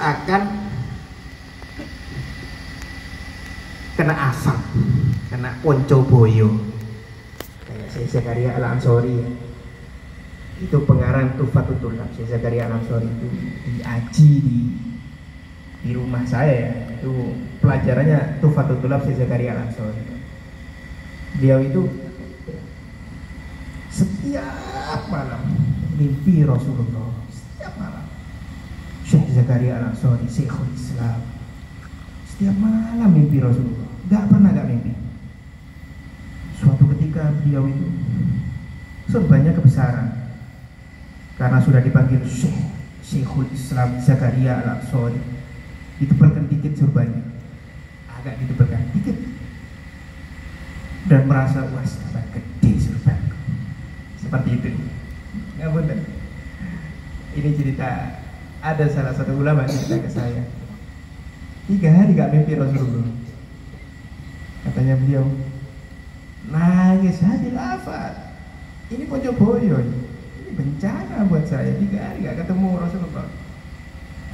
akan kena asap, kena ponco boyo. Kayak Syekh Zakaria Al-Ansori ya. Itu pengarang Tuhfatul Tulab. Syekh Zakaria Al-Ansori itu diaji di rumah saya ya. Itu pelajarannya Tuhfatul Tulab Syekh Zakaria Al-Ansori. Beliau itu setiap malam mimpi Rasulullah. Setiap malam Syekh Zakaria Al-Ansori, Syekhul Islam, setiap malam mimpi Rasulullah. Gak pernah gak mimpi. Suatu ketika beliau itu surbannya kebesaran karena sudah dipanggil Syekhul Islam Zakaria Al-Ansori. Ditebalkan dikit surbannya, agak ditebalkan dikit, dan merasa wah surban gede surbanku. Seperti itu. Nggak benar. Ini cerita, ada salah satu ulama cerita ke saya, 3 hari gak mimpi Rasulullah. Katanya beliau, nangis hati lafaz. Ini Poncoboyo, ini bencana buat saya. 3 hari gak ketemu Rasulullah.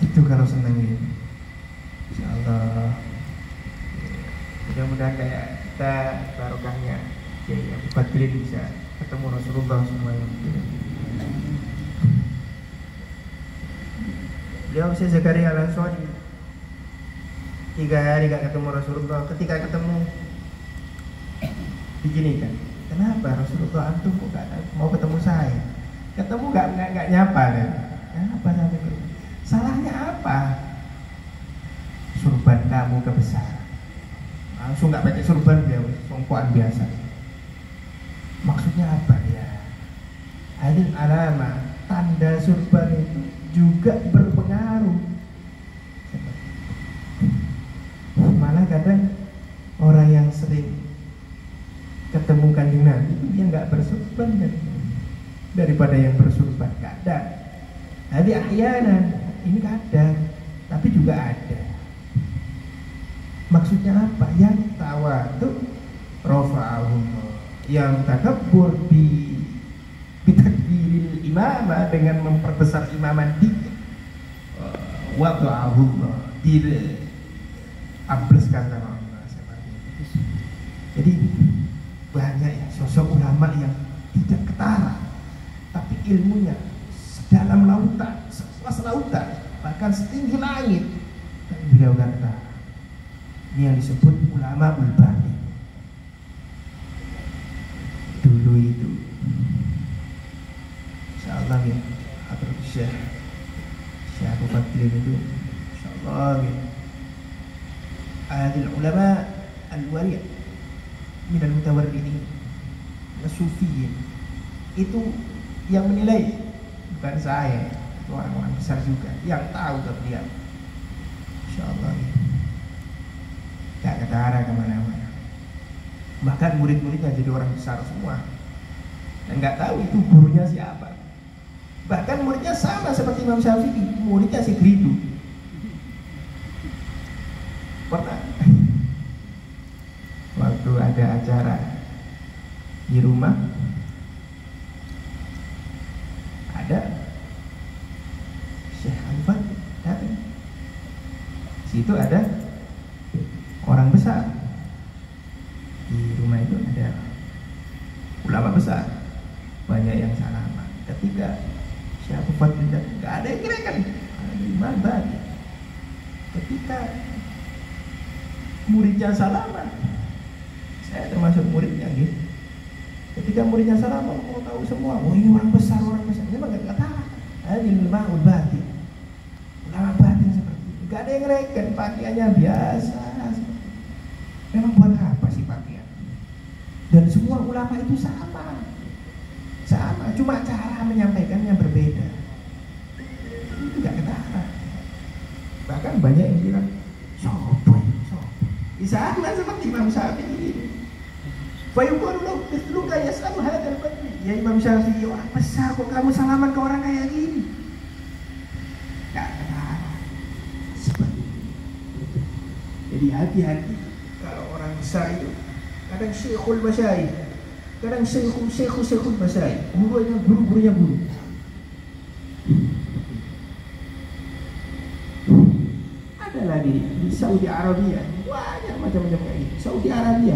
Itu kalau senang ini, insyaallah. Mudah-mudahan kayak kita barokahnya Kiai Abu Bakrin bisa ketemu Rasulullah semuanya. Beliau Syekh Zakaria Al-Ansori 3 hari gak ketemu Rasulullah. Ketika ketemu diginikan, kenapa Rasulullah antum kok gak mau ketemu saya? Ketemu gak nyapa kan? Kenapa sampai itu? Salahnya apa? Surban kamu kebesaran. Langsung gak pakai surban, dia songkoan biasa. Maksudnya apa ya? Hadil alama, tanda surban itu juga berpengaruh. Malah kadang orang yang sering ketemu Kanjeng Nabi itu dia nggak bersurban kan, daripada yang bersurban. Kadang, jadi ahyanan ini kadang, tapi juga ada. Maksudnya apa? Yang tawadu rafa'ahullah, yang takabbur bitakbiril imamah, dengan memperbesar imaman dikit, wada'ahullah, diambleskan sama Allah. Jadi banyak ya sosok ulama yang tidak ketara, tapi ilmunya sedalam lautan, seluas lautan, bahkan setinggi langit. Dan beliau kata, ini yang disebut ulama ulbani. Dulu itu, insyaallah ya, Hadratus Syekh Abu Bakrin itu, insyaallah ya, adil ulama al-wali' min al-mutawarridin as-sufiyyin, itu yang menilai, bukan saya, itu orang-orang besar juga yang tahu ke beliau. Insyaallah ya, gak ketara kemana-mana. Bahkan murid-muridnya jadi orang besar semua, dan gak tahu itu gurunya siapa. Bahkan muridnya sama seperti Imam Syafi'i, muridnya si Gridu. Pernah waktu ada acara di rumah, ada Syekh Al-Fat datang. Situ ada orang besar. Di rumah itu ada ulama besar, banyak yang salaman. Ketika Syekh Al-Fat datang, nggak ada yang kira-kira, ada imam bagi. Ketika muridnya salaman, saya termasuk muridnya gitu. Ketika muridnya salaman, mau tahu semua, oh ini orang besar, orang besar. Ini mah nggak tahu. Ini ulama batin, ulama batin seperti itu. Nggak ada yang reken, pakaiannya biasa. Memang buat apa sih pakaian? Dan semua ulama itu sama, cuma cara menyampaikannya berbeda. Itu nggak ketara. Bahkan banyak yang bilang, sopo. Sama seperti Imam Syafi'i. Fayuqalu mithluka yas'alu hadzal fadli. Ya Imam Syafi'i, orang besar kok kamu salaman ke orang kayak gini? Enggak ketara. Seperti itu. Jadi hati-hati kalau orang besar itu. Kadang syekhul masyayikh, kadang syekhul masyayikh, gurunya guru. lah di Saudi Arabia, banyak macam-macam kayak gitu. Saudi Arabia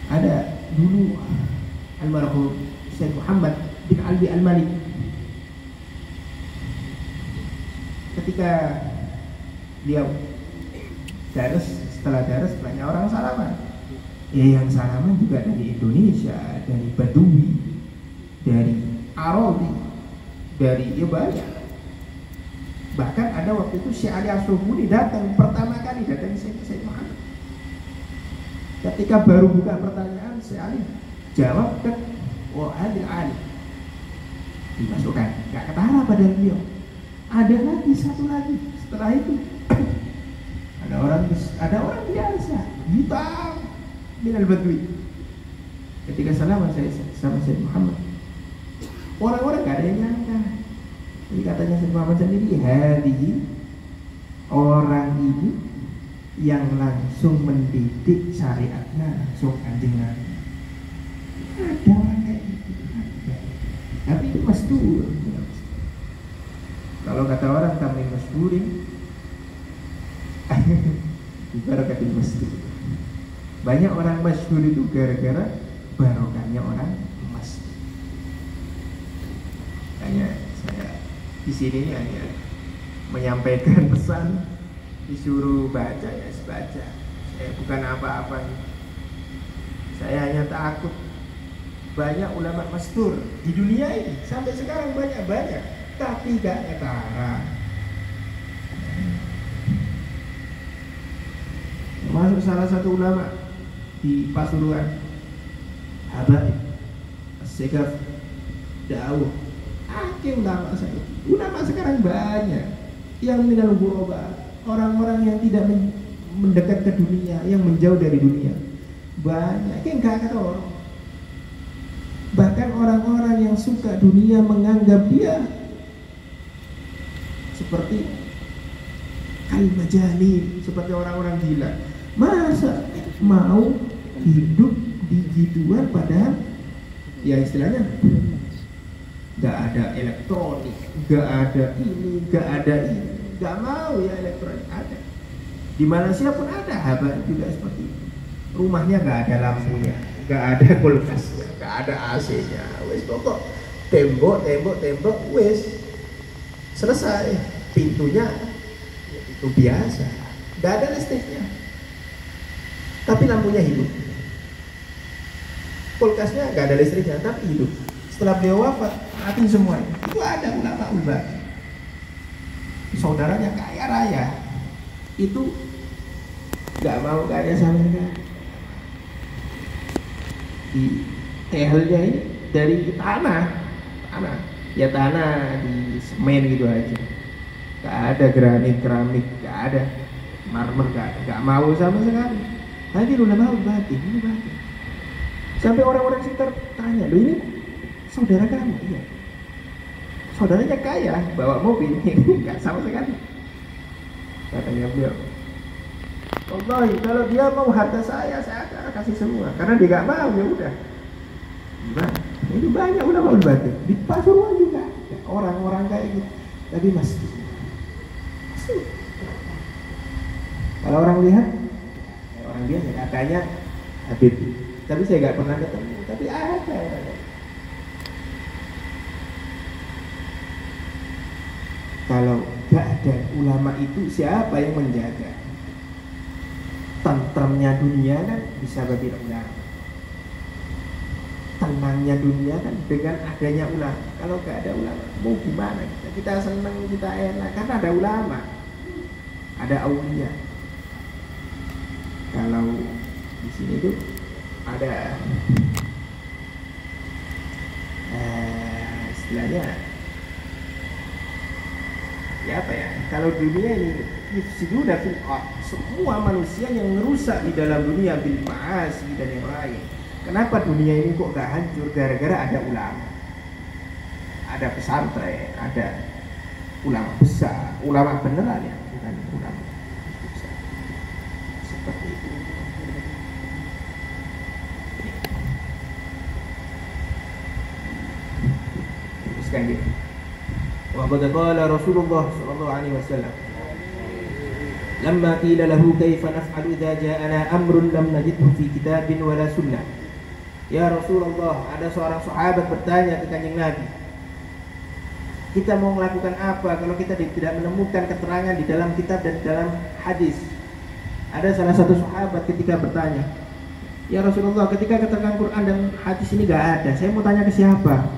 ada dulu almarhum Syekh Muhammad bin Alwi Al-Malik, ketika dia setelah daras banyak orang salaman. Ya yang salaman juga dari Indonesia, dari Badui, dari Arabi, dari ya banyak. Bahkan ada waktu itu Syekh Ali As-Subuni datang pertama kali datang ke Syekh Muhammad. Ketika baru buka pertanyaan, Syekh Ali jawab kan, "Wa adil ali." Dimasukkan, nggak ketara pada beliau. Ada lagi satu lagi setelah itu. ada orang biasa, hitam bin al-Badwi. Ketika salaman saya sama Syekh Muhammad, orang-orang gak ada yang nyangka. Jadi katanya Syekh Muhammad sendiri, hadihi, orang ini yang langsung mendidik syariatnya langsung Kanjeng Nabi. Ada orang kayak gitu, ada. Tapi itu mastur. Kalau kata orang kami masturin, barakatil mastur. Banyak orang masyhur itu gara-gara barokahnya orang mastur. Hanya saya di sini hanya menyampaikan pesan, disuruh baca ya baca. Saya bukan apa-apa. Saya hanya takut banyak ulama mastur di dunia ini sampai sekarang banyak, tapi gak ketara. Masuk salah satu ulama di Pasuruan, Habaib As-Sekaf Da'awah. Ulama saya, ulama sekarang banyak yang minal ghuraba, orang-orang yang tidak mendekat ke dunia, yang menjauh dari dunia, banyak yang gak kata orang. Bahkan orang-orang yang suka dunia menganggap dia seperti al-majalin, seperti orang-orang gila. Masa mau hidup di gituan padahal ya istilahnya gak ada elektronik, gak ada ini, gak mau ya elektronik ada. Di Malaysia pun ada, Habar juga seperti itu. Rumahnya gak ada lampunya, gak ada kulkasnya, gak ada AC-nya. Wes pokok tembok, wes selesai. Pintunya itu biasa, gak ada listriknya, tapi lampunya hidup. Kulkasnya gak ada listriknya, tapi hidup. Setelah beliau wafat, mati semuanya. Itu ada ulama, saudaranya kaya raya, itu gak mau kaya sama sekali. Di tehelnya ini dari tanah, ya tanah di semen gitu aja. Gak ada granit, keramik, gak ada marmer, gak mau sama sekali. Nanti ulama batin, ini batin. Sampai orang-orang sekitar tanya, loh ini saudara kamu? Iya. Saudaranya kaya, bawa mobil, nggak sama sekali. Katanya beliau, wallahi kalau dia mau harta saya akan kasih semua. Karena dia nggak mau, ya udah. Gimana? Itu banyak ulama batin. Di Pasuruan juga orang-orang kayak gitu. Tapi masih. Kalau orang lihat katanya Habib. Tapi saya nggak pernah ketemu. Tapi ada orangnya. Kalau gak ada ulama itu, siapa yang menjaga? Tentremnya dunia kan bisa bagi ulama. Tenangnya dunia kan dengan adanya ulama. Kalau gak ada ulama, mau gimana kita? Kita senang, kita enak, karena ada ulama, ada aulia. Kalau di sini tuh ada istilahnya ya apa ya, kalau dunia ini yufsiduna fil ardh, semua manusia yang merusak di dalam dunia bil ma'asi dan yang lain. Kenapa dunia ini kok gak hancur? Gara-gara ada ulama, ada pesantren, ada ulama besar, ulama beneran ya, bukan ulama besar. Seperti itu. Teruskan dia. Wa qad qala Rasulullah sallallahu alaihi wasallam, Lamma qila lahu kaifa naf'alu idza ja'ana amrun lam najidhu fi kitabin wala sunnah. Ya Rasulullah, ada seorang sahabat bertanya ke Kanjeng Nabi, kita mau melakukan apa kalau kita tidak menemukan keterangan di dalam kitab dan di dalam hadis? Ada salah satu sahabat ketika bertanya, ya Rasulullah, ketika keterangan Quran dan hadis ini gak ada, saya mau tanya ke siapa?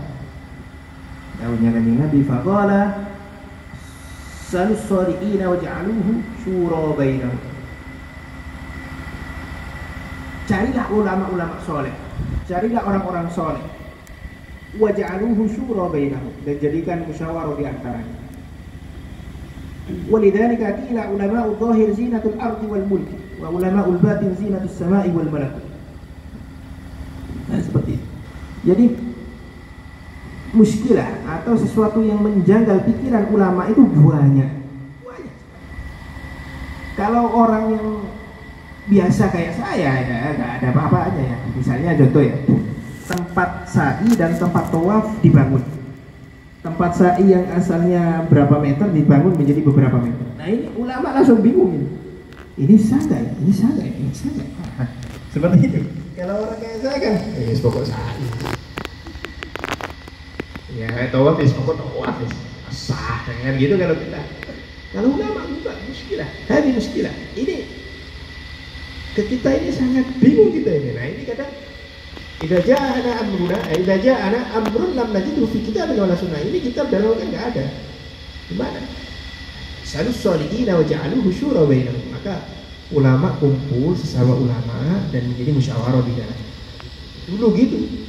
Jawabnya Kanjeng Nabi, faqala salus shadiqina waj'aluhu syura bainahum. Carilah ulama-ulama soleh, carilah orang-orang soleh, waj'aluhu syura bainahum, dan jadikan musyawarah di antaranya. Walidzalika qila ulama'u dhahir zinatul ardi wal mulk wa ulama'ul batin zinatus sama'i wal malakut. Nah, seperti itu. Jadi muskilah atau sesuatu yang menjanggal pikiran ulama itu banyak. Kalau orang yang biasa kayak saya ya nggak ada apa-apanya ya. Misalnya contoh ya, tempat sa'i dan tempat tawaf dibangun. Tempat sa'i yang asalnya berapa meter dibangun menjadi beberapa meter. Nah ini ulama langsung bingung ini. Ini salah, ini salah, ini salah. Seperti itu. Kalau orang kayak saya kan, pokok sa'i. Ya tawaf pokok tawaf sah kan gitu kalau kita. Kalau ulama juga muskilah. Hari muskilah. Ini kita ini sangat bingung kita ini. Nah ini kadang idza ja'ana amrun lam najidhu fi kitabin wala sunnah. Ini kitab dan kan enggak ada. Di mana? Salus sholihin wa ja'aluhu syura bainahum. Maka ulama kumpul sesama ulama dan menjadi musyawarah di dalam. Dulu gitu.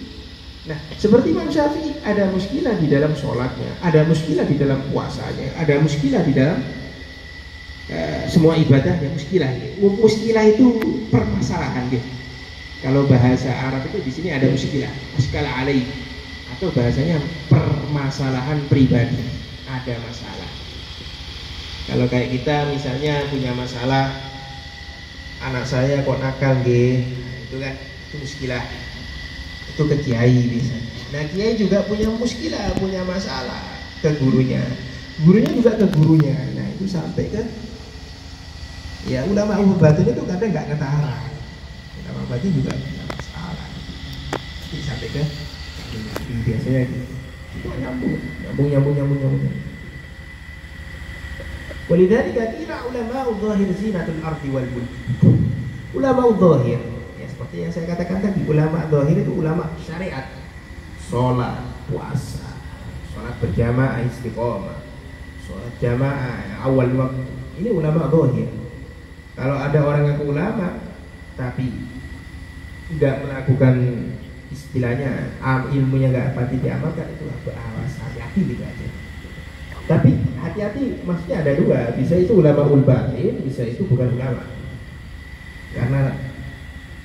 Nah, seperti Imam Syafi'i, ada muskilah di dalam sholatnya, ada muskilah di dalam puasanya, ada muskilah di dalam semua ibadahnya, muskilah. Muskilah itu permasalahan gitu. Kalau bahasa Arab itu di sini ada muskilah, muskala alaih, atau bahasanya permasalahan pribadi, ada masalah. Kalau kayak kita misalnya punya masalah, anak saya kok nakal gitu, itu kan itu muskilah. Itu ke kiai biasanya. Nah kiai juga punya muskilah, punya masalah ke gurunya, gurunya juga ke gurunya. Nah itu sampai ke ya ulama batin itu kadang nggak ketara. Ulama batin juga punya masalah. Jadi sampai ke biasanya itu nyambung. Walidzalika qila ulama'u dhahir zinatul ardi wal mulk. Ulama'u dhahir seperti yang saya katakan tadi, ulama zahir itu ulama syariat, sholat, puasa, sholat berjamaah istiqomah, sholat jamaah awal waktu. Ini ulama zahir. Kalau ada orang yang ulama tapi tidak melakukan istilahnya ilmunya nggak pasti diamalkan, itu awas, hati-hati gitu aja. Tapi hati-hati maksudnya ada dua, bisa itu ulama batin, bisa itu bukan ulama. Karena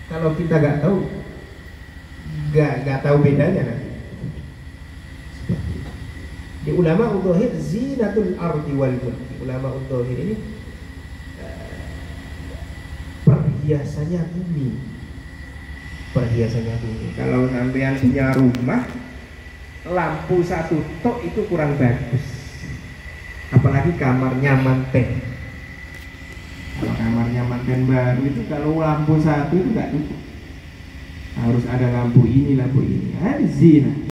kalau kita nggak tahu bedanya nanti. Di ulama udhahir zinatul ardi wal mulk. Ulama udhahir ini perhiasannya bumi. Perhiasannya bumi. Kalau sampean punya rumah, lampu satu tok itu kurang bagus. Apalagi kamarnya manten. Kalau kamarnya manten baru itu kalau lampu satu itu nggak cukup, harus ada lampu ini, zina.